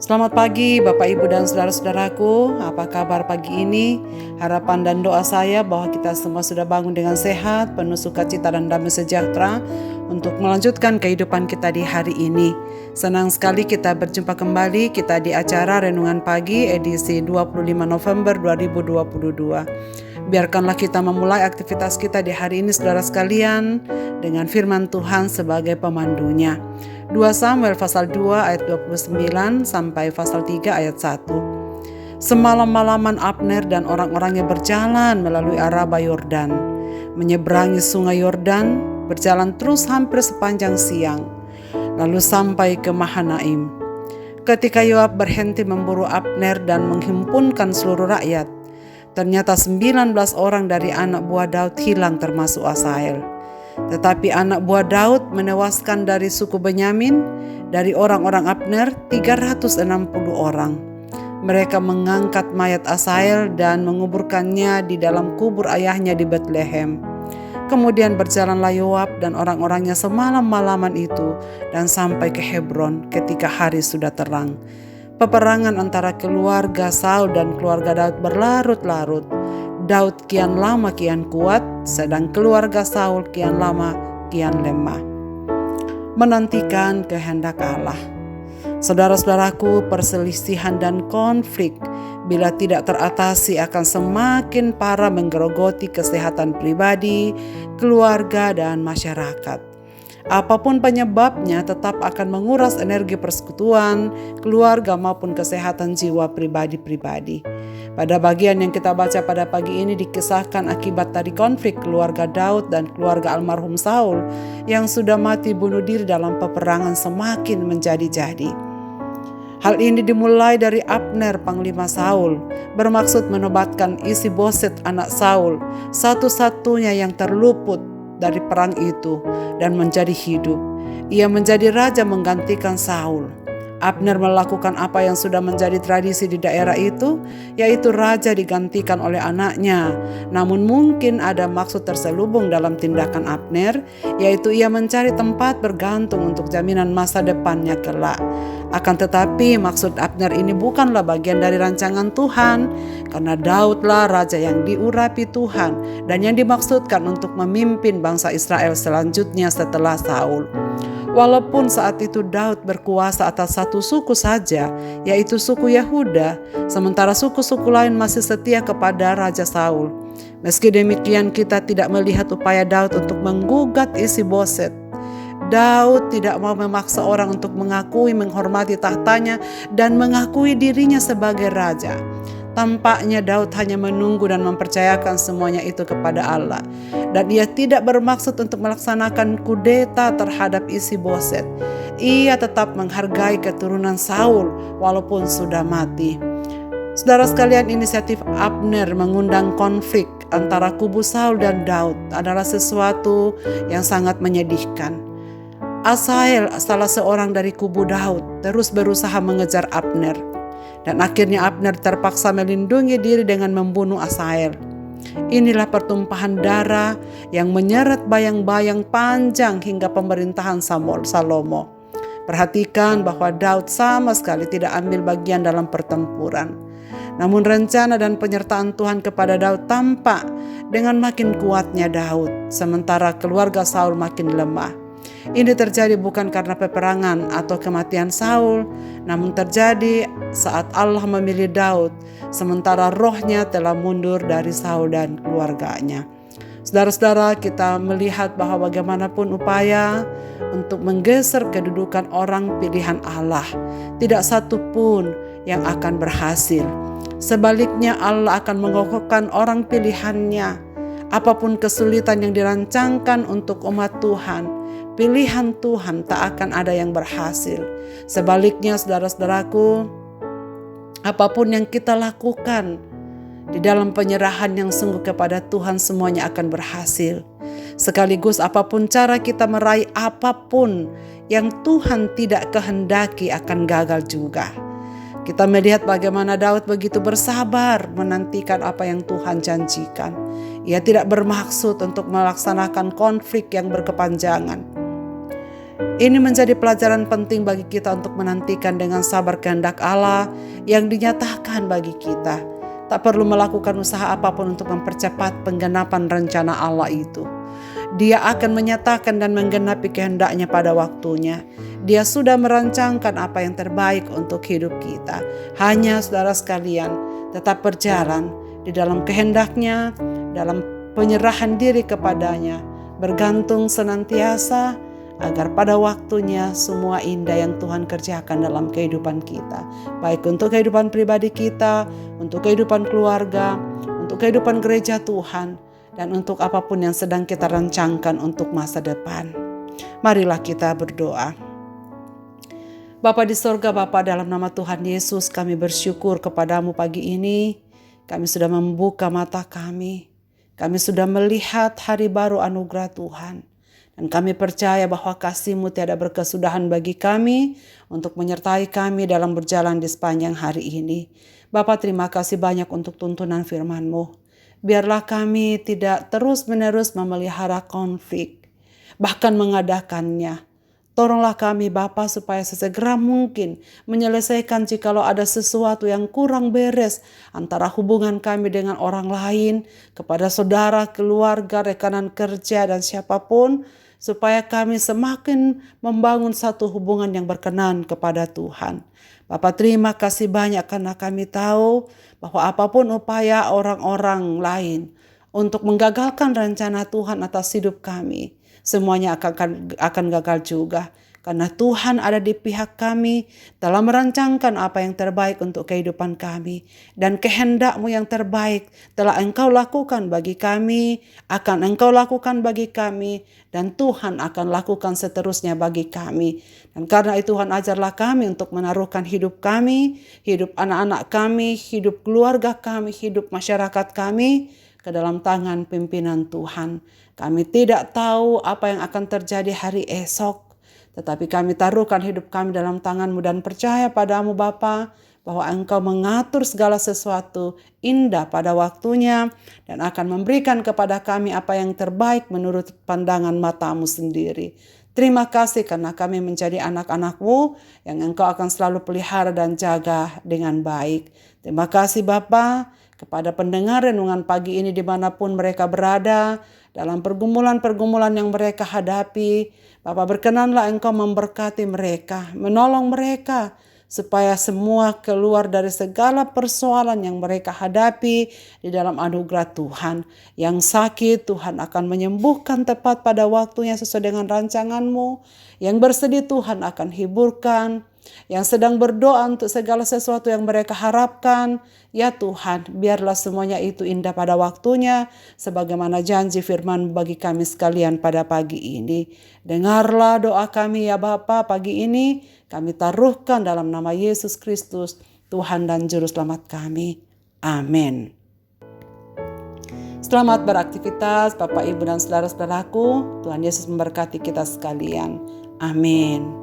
Selamat pagi Bapak Ibu dan saudara-saudaraku. Apa kabar pagi ini? Harapan dan doa saya bahwa kita semua sudah bangun dengan sehat, penuh sukacita dan damai sejahtera untuk melanjutkan kehidupan kita di hari ini. Senang sekali kita berjumpa kembali kita di acara Renungan Pagi edisi 25 November 2022. Biarkanlah kita memulai aktivitas kita di hari ini saudara sekalian dengan firman Tuhan sebagai pemandunya. 2 Samuel pasal 2 ayat 29 sampai pasal 3 ayat 1. Semalam-malaman Abner dan orang-orangnya berjalan melalui Araba Yordan, menyeberangi sungai Yordan, berjalan terus hampir sepanjang siang, lalu sampai ke Mahanaim. Ketika Yoab berhenti memburu Abner dan menghimpunkan seluruh rakyat, ternyata 19 orang dari anak buah Daud hilang termasuk Asahel. Tetapi anak buah Daud menewaskan dari suku Benyamin, dari orang-orang Abner 360 orang. Mereka mengangkat mayat Asahel dan menguburkannya di dalam kubur ayahnya di Betlehem. Kemudian berjalanlah Yoab dan orang-orangnya semalam-malaman itu dan sampai ke Hebron ketika hari sudah terang. Peperangan antara keluarga Saul dan keluarga Daud berlarut-larut. Daud kian lama kian kuat, sedang keluarga Saul kian lama kian lemah. Menantikan kehendak Allah. Saudara-saudaraku, perselisihan dan konflik bila tidak teratasi akan semakin parah menggerogoti kesehatan pribadi, keluarga, dan masyarakat. Apapun penyebabnya tetap akan menguras energi persekutuan, keluarga maupun kesehatan jiwa pribadi-pribadi. Pada bagian yang kita baca pada pagi ini dikisahkan akibat dari konflik keluarga Daud dan keluarga almarhum Saul yang sudah mati bunuh diri dalam peperangan semakin menjadi-jadi. Hal ini dimulai dari Abner panglima Saul, bermaksud menobatkan Isi-Boset anak Saul, satu-satunya yang terluput dari perang itu dan menjadi hidup. Ia menjadi raja menggantikan Saul. Abner melakukan apa yang sudah menjadi tradisi di daerah itu, yaitu raja digantikan oleh anaknya. Namun mungkin ada maksud terselubung dalam tindakan Abner, yaitu ia mencari tempat bergantung untuk jaminan masa depannya kelak. Akan tetapi maksud Abner ini bukanlah bagian dari rancangan Tuhan, karena Daudlah raja yang diurapi Tuhan dan yang dimaksudkan untuk memimpin bangsa Israel selanjutnya setelah Saul. Walaupun saat itu Daud berkuasa atas satu suku saja, yaitu suku Yehuda, sementara suku-suku lain masih setia kepada Raja Saul. Meski demikian kita tidak melihat upaya Daud untuk menggugat Isi-Boset. Daud tidak mau memaksa orang untuk mengakui menghormati tahtanya dan mengakui dirinya sebagai raja. Tampaknya Daud hanya menunggu dan mempercayakan semuanya itu kepada Allah. Dan ia tidak bermaksud untuk melaksanakan kudeta terhadap Isi-Boset. Ia tetap menghargai keturunan Saul walaupun sudah mati. Saudara sekalian, inisiatif Abner mengundang konflik antara kubu Saul dan Daud adalah sesuatu yang sangat menyedihkan. Asahel, salah seorang dari kubu Daud, terus berusaha mengejar Abner. Dan akhirnya Abner terpaksa melindungi diri dengan membunuh Asahel. Inilah pertumpahan darah yang menyeret bayang-bayang panjang hingga pemerintahan Salomo. Perhatikan bahwa Daud sama sekali tidak ambil bagian dalam pertempuran. Namun rencana dan penyertaan Tuhan kepada Daud tampak dengan makin kuatnya Daud, sementara keluarga Saul makin lemah. Ini terjadi bukan karena peperangan atau kematian Saul, namun terjadi saat Allah memilih Daud, sementara rohnya telah mundur dari Saul dan keluarganya. Saudara-saudara, kita melihat bahwa bagaimanapun upaya untuk menggeser kedudukan orang pilihan Allah, tidak satu pun yang akan berhasil. Sebaliknya Allah akan mengokohkan orang pilihannya. Apapun kesulitan yang dirancangkan untuk umat Tuhan, pilihan Tuhan tak akan ada yang berhasil. Sebaliknya saudara-saudaraku, apapun yang kita lakukan di dalam penyerahan yang sungguh kepada Tuhan, semuanya akan berhasil. Sekaligus apapun cara kita meraih apapun yang Tuhan tidak kehendaki akan gagal juga. Kita melihat bagaimana Daud begitu bersabar menantikan apa yang Tuhan janjikan. Ia tidak bermaksud untuk melaksanakan konflik yang berkepanjangan. Ini menjadi pelajaran penting bagi kita untuk menantikan dengan sabar kehendak Allah yang dinyatakan bagi kita. Tak perlu melakukan usaha apapun untuk mempercepat penggenapan rencana Allah itu. Dia akan menyatakan dan menggenapi kehendaknya pada waktunya. Dia sudah merancangkan apa yang terbaik untuk hidup kita. Hanya saudara sekalian tetap berjalan di dalam kehendaknya, dalam penyerahan diri kepadanya, bergantung senantiasa agar pada waktunya semua indah yang Tuhan kerjakan dalam kehidupan kita. Baik untuk kehidupan pribadi kita, untuk kehidupan keluarga, untuk kehidupan gereja Tuhan, dan untuk apapun yang sedang kita rancangkan untuk masa depan. Marilah kita berdoa. Bapa di sorga, Bapa, dalam nama Tuhan Yesus kami bersyukur kepadamu pagi ini. Kami sudah membuka mata kami. Kami sudah melihat hari baru anugerah Tuhan. Dan kami percaya bahwa kasih-Mu tiada berkesudahan bagi kami untuk menyertai kami dalam berjalan di sepanjang hari ini. Bapa, terima kasih banyak untuk tuntunan firman-Mu. Biarlah kami tidak terus-menerus memelihara konflik, bahkan mengadakannya. Tolonglah kami Bapa supaya sesegera mungkin menyelesaikan jikalau ada sesuatu yang kurang beres antara hubungan kami dengan orang lain, kepada saudara, keluarga, rekanan kerja, dan siapapun, supaya kami semakin membangun satu hubungan yang berkenan kepada Tuhan. Bapa, terima kasih banyak karena kami tahu bahwa apapun upaya orang-orang lain untuk menggagalkan rencana Tuhan atas hidup kami, semuanya akan gagal juga. Karena Tuhan ada di pihak kami telah merancangkan apa yang terbaik untuk kehidupan kami. Dan kehendak-Mu yang terbaik telah Engkau lakukan bagi kami, akan Engkau lakukan bagi kami, dan Tuhan akan lakukan seterusnya bagi kami. Dan karena itu Tuhan ajarlah kami untuk menaruhkan hidup kami, hidup anak-anak kami, hidup keluarga kami, hidup masyarakat kami ke dalam tangan pimpinan Tuhan. Kami tidak tahu apa yang akan terjadi hari esok, tetapi kami taruhkan hidup kami dalam tangan-Mu dan percaya pada-Mu Bapa, bahwa Engkau mengatur segala sesuatu indah pada waktunya dan akan memberikan kepada kami apa yang terbaik menurut pandangan mata-Mu sendiri. Terima kasih karena kami menjadi anak-anak-Mu yang Engkau akan selalu pelihara dan jaga dengan baik. Terima kasih Bapa kepada pendengar renungan pagi ini dimanapun mereka berada, dalam pergumulan-pergumulan yang mereka hadapi. Bapak, berkenanlah Engkau memberkati mereka, menolong mereka, supaya semua keluar dari segala persoalan yang mereka hadapi di dalam anugerah Tuhan. Yang sakit Tuhan akan menyembuhkan tepat pada waktunya sesuai dengan rancangan-Mu. Yang bersedih Tuhan akan hiburkan. Yang sedang berdoa untuk segala sesuatu yang mereka harapkan, ya Tuhan, biarlah semuanya itu indah pada waktunya, sebagaimana janji firman bagi kami sekalian pada pagi ini. Dengarlah doa kami ya Bapa pagi ini, kami taruhkan dalam nama Yesus Kristus, Tuhan dan Juru Selamat kami. Amin. Selamat beraktivitas Bapak, Ibu, dan saudara-saudaraku. Tuhan Yesus memberkati kita sekalian. Amin.